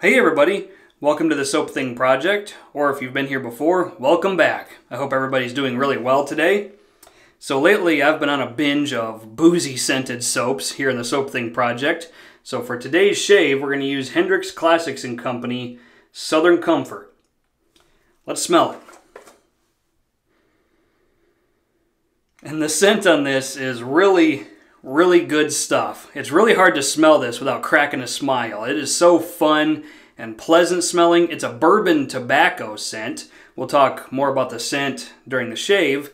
Hey everybody, welcome to the Soap Thing Project, or if you've been here before, welcome back. I hope everybody's doing really well today. So lately I've been on a binge of boozy scented soaps here in the Soap Thing Project. So for today's shave, we're going to use Hendrix Classics & Company Southern Comfort. Let's smell it. And the scent on this is really good stuff. It's really hard to smell this without cracking a smile. It is so fun and pleasant smelling. It's a bourbon tobacco scent. We'll talk more about the scent during the shave.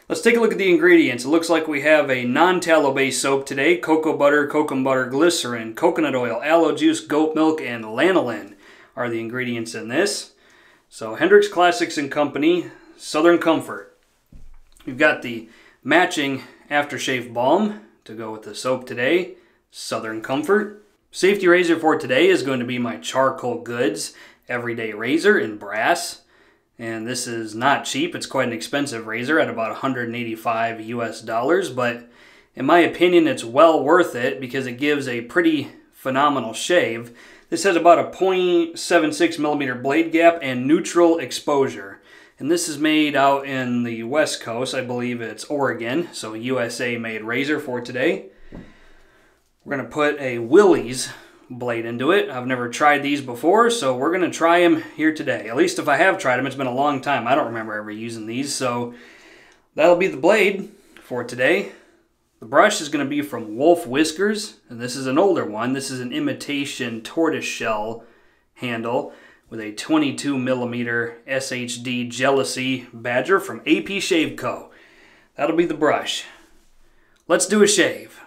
Let's take a look at the ingredients. It looks like we have a non-tallow based soap today. Cocoa butter, glycerin, coconut oil, aloe juice, goat milk, and lanolin are the ingredients in this. So Hendrix Classics & Company Southern Comfort. We've got the matching aftershave balm to go with the soap today, Southern Comfort. Safety razor for today is going to be my Charcoal Goods Everyday Razor in brass. And this is not cheap. It's quite an expensive razor at about $185 US, but in my opinion it's well worth it because it gives a pretty phenomenal shave. This has about a 0.76 millimeter blade gap and neutral exposure. And this is made out in the West Coast. I believe it's Oregon, so USA made razor for today. We're going to put a Willys blade into it. I've never tried these before, so we're going to try them here today. At least if I have tried them, it's been a long time. I don't remember ever using these, so that'll be the blade for today. The brush is going to be from Whiskers, and this is an older one. This is an imitation tortoise shell handle with a 22 millimeter SHD Gelousy badger from APShaveCo. That'll be the brush. Let's do a shave.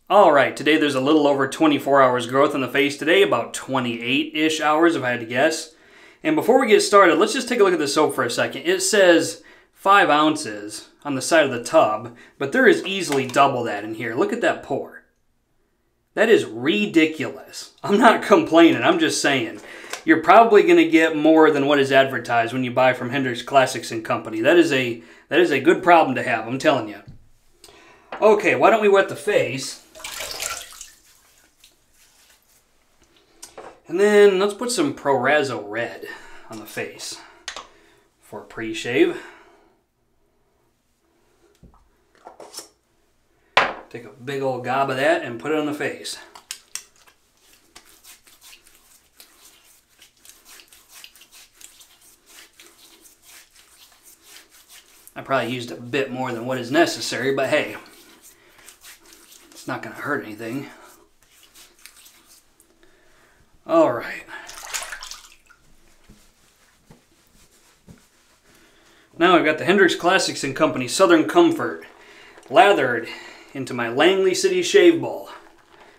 Alright, today there's a little over 24 hours growth on the face today, about 28-ish hours if I had to guess. And before we get started, let's just take a look at the soap for a second. It says 5 ounces on the side of the tub, but there is easily double that in here. Look at that pour. That is ridiculous. I'm not complaining, I'm just saying. You're probably going to get more than what is advertised when you buy from Hendrix Classics & Company. That is a good problem to have, I'm telling you. Okay, why don't we wet the face? And then let's put some Pereira red on the face for pre-shave. Take a big old gob of that and put it on the face. probably used a bit more than what is necessary, but hey, it's not going to hurt anything. All right. Now I've got the Hendrix Classics & Company Southern Comfort lathered into my Langley City shave bowl.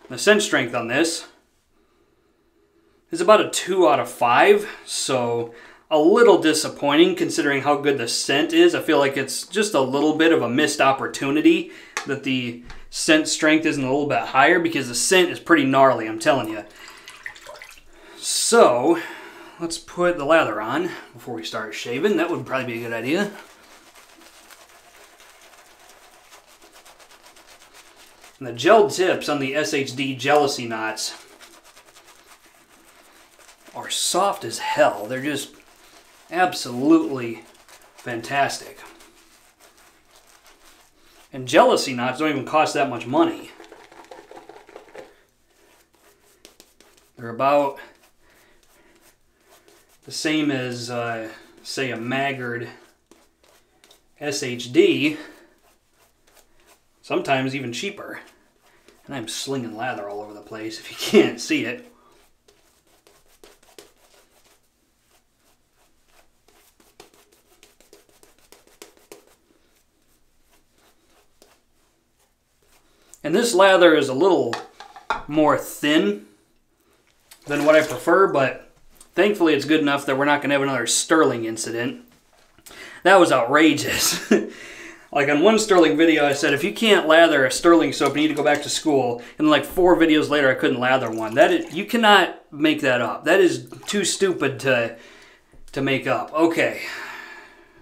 The scent strength on this is about a 2 out of 5, so a little disappointing considering how good the scent is. I feel like it's just a little bit of a missed opportunity that the scent strength isn't a little bit higher, because the scent is pretty gnarly, I'm telling you. So let's put the lather on before we start shaving. That would probably be a good idea. And the gel tips on the SHD Gelousy knots are soft as hell. They're just absolutely fantastic. And Gelousy knots don't even cost that much money. They're about the same as, say, a Maggard SHD. Sometimes even cheaper. And I'm slinging lather all over the place if you can't see it. And this lather is a little more thin than what I prefer, but thankfully it's good enough that we're not going to have another Sterling incident. That was outrageous. Like on one Sterling video I said, if you can't lather a Sterling soap, you need to go back to school. And like 4 videos later I couldn't lather one. That is, you cannot make that up. That is too stupid to make up. Okay,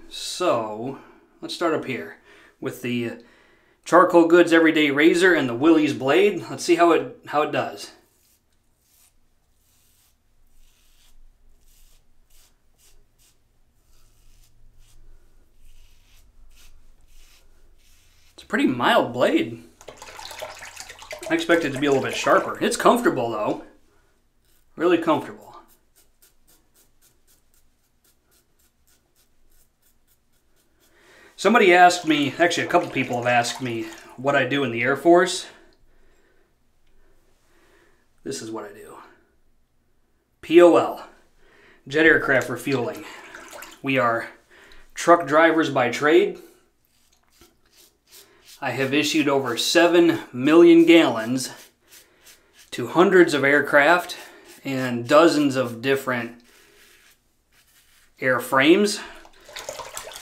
so let's start up here with the Charcoal Goods Everyday Razor and the Willys blade. Let's see how it does. It's a pretty mild blade. I expected it to be a little bit sharper. It's comfortable though. Really comfortable. Somebody asked me, actually a couple people have asked me what I do in the Air Force. This is what I do. POL, jet aircraft refueling. We are truck drivers by trade. I have issued over 7 million gallons to hundreds of aircraft and dozens of different airframes,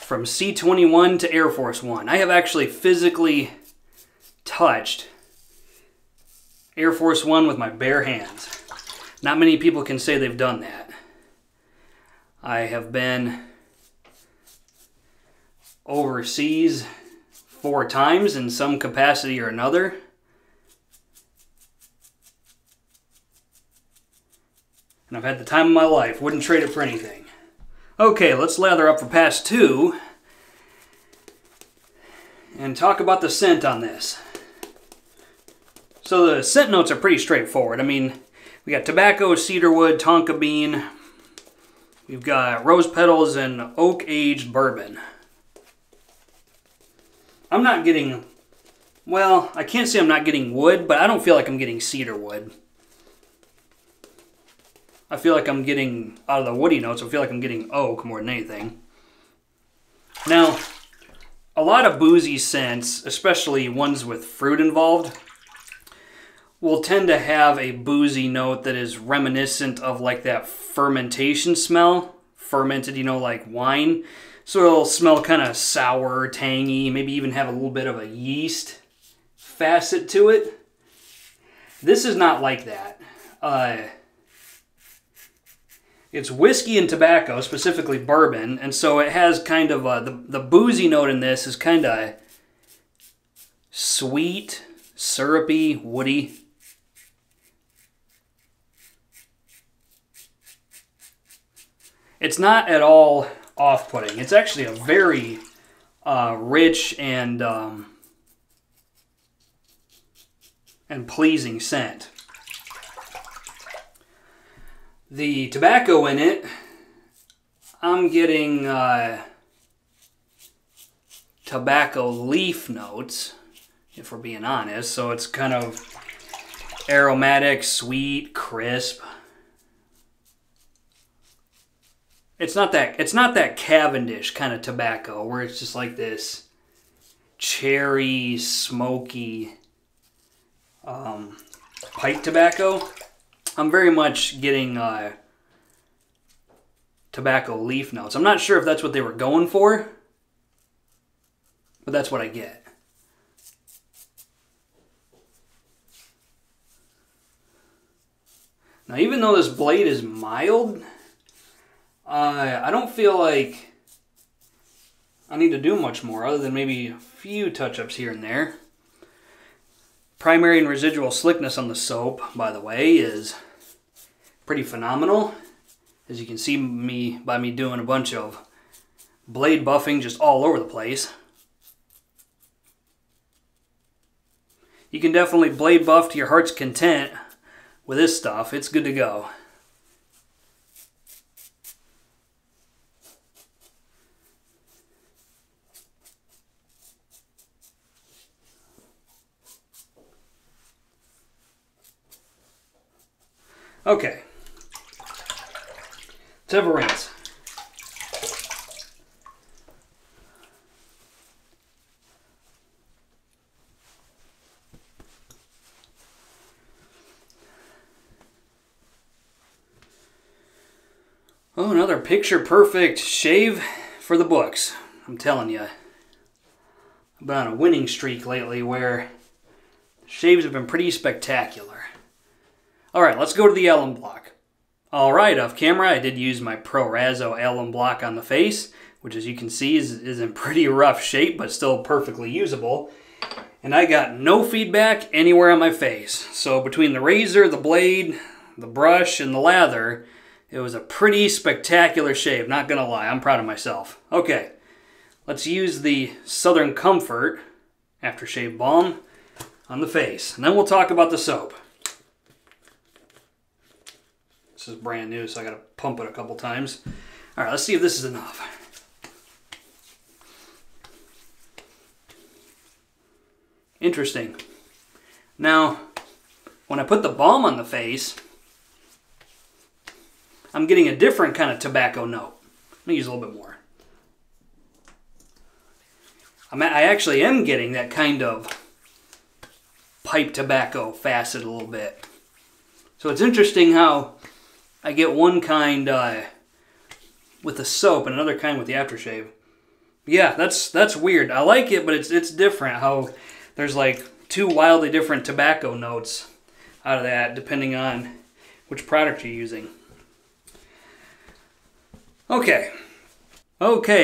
from C-21 to Air Force One. I have actually physically touched Air Force One with my bare hands. Not many people can say they've done that. I have been overseas 4 times in some capacity or another. And I've had the time of my life. Wouldn't trade it for anything. Okay, let's lather up for pass 2 and talk about the scent on this. So the scent notes are pretty straightforward. I mean, we got tobacco, cedarwood, tonka bean. We've got rose petals and oak-aged bourbon. I'm not getting, well, I can't say I'm not getting wood, but I don't feel like I'm getting cedar wood. I feel like I'm getting, out of the woody notes, I feel like I'm getting oak more than anything. Now, a lot of boozy scents, especially ones with fruit involved, will tend to have a boozy note that is reminiscent of like that fermentation smell. Fermented, you know, like wine. So it'll smell kind of sour, tangy, maybe even have a little bit of a yeast facet to it. This is not like that. It's whiskey and tobacco, specifically bourbon, and so it has kind of the boozy note in this is kind of sweet, syrupy, woody. It's not at all off-putting. It's actually a very rich and pleasing scent. The tobacco in it, I'm getting tobacco leaf notes, if we're being honest. So it's kind of aromatic, sweet, crisp. It's not that Cavendish kind of tobacco where it's just like this cherry, smoky pipe tobacco. I'm very much getting tobacco leaf notes. I'm not sure if that's what they were going for, but that's what I get. Now, even though this blade is mild, I don't feel like I need to do much more other than maybe a few touch-ups here and there. Primary and residual slickness on the soap, by the way, is pretty phenomenal. As you can see by me doing a bunch of blade buffing just all over the place. You can definitely blade buff to your heart's content with this stuff. It's good to go. Okay, let's have a rinse. Oh, another picture-perfect shave for the books. I'm telling you, I've been on a winning streak lately where shaves have been pretty spectacular. Alright, let's go to the alum block. Alright, off camera I did use my Pro Razzo alum block on the face, which as you can see is in pretty rough shape, but still perfectly usable. And I got no feedback anywhere on my face. So between the razor, the blade, the brush, and the lather, it was a pretty spectacular shave, not gonna lie. I'm proud of myself. Okay, let's use the Southern Comfort aftershave balm on the face, and then we'll talk about the soap. This is brand new, so I gotta pump it a couple times. All right, let's see if this is enough. Interesting. Now, when I put the balm on the face, I'm getting a different kind of tobacco note. Let me use a little bit more. I actually am getting that kind of pipe tobacco facet a little bit. So it's interesting how I get one kind with the soap and another kind with the aftershave. Yeah, that's weird. I like it, but it's different how there's like two wildly different tobacco notes out of that depending on which product you're using. Okay,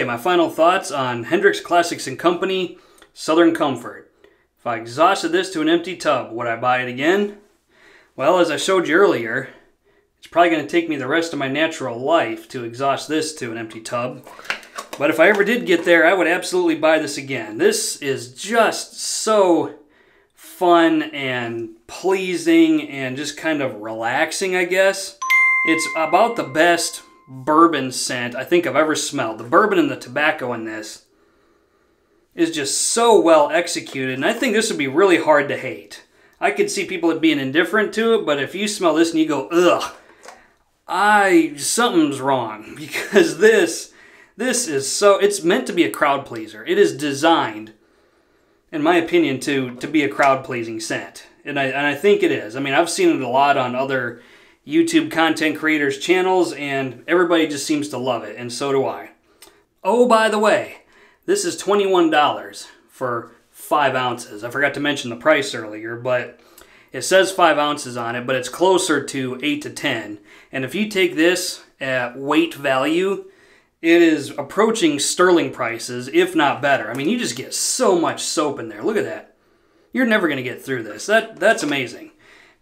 my final thoughts on Hendrix Classics & Company Southern Comfort. If I exhausted this to an empty tub, would I buy it again? Well, as I showed you earlier, it's probably going to take me the rest of my natural life to exhaust this to an empty tub. But if I ever did get there, I would absolutely buy this again. This is just so fun and pleasing and just kind of relaxing, I guess. It's about the best bourbon scent I think I've ever smelled. The bourbon and the tobacco in this is just so well executed, and I think this would be really hard to hate. I could see people being indifferent to it, but if you smell this and you go, ugh, something's wrong, because this is so, it's meant to be a crowd pleaser. It is designed, in my opinion, to be a crowd pleasing scent, and I think it is. I mean, I've seen it a lot on other YouTube content creators' channels, and everybody just seems to love it, and so do I. Oh, by the way, this is $21 for 5 ounces. I forgot to mention the price earlier, but it says 5 ounces on it, but it's closer to 8 to 10. And if you take this at weight value, it is approaching sterling prices, if not better. I mean, you just get so much soap in there. Look at that. You're never going to get through this. That's amazing.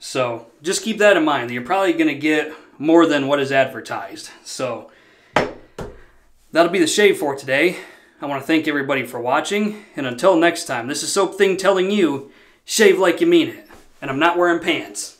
So just keep that in mind, that you're probably going to get more than what is advertised. So that'll be the shave for today. I want to thank everybody for watching, and until next time, this is Soap Thing telling you, shave like you mean it. And I'm not wearing pants.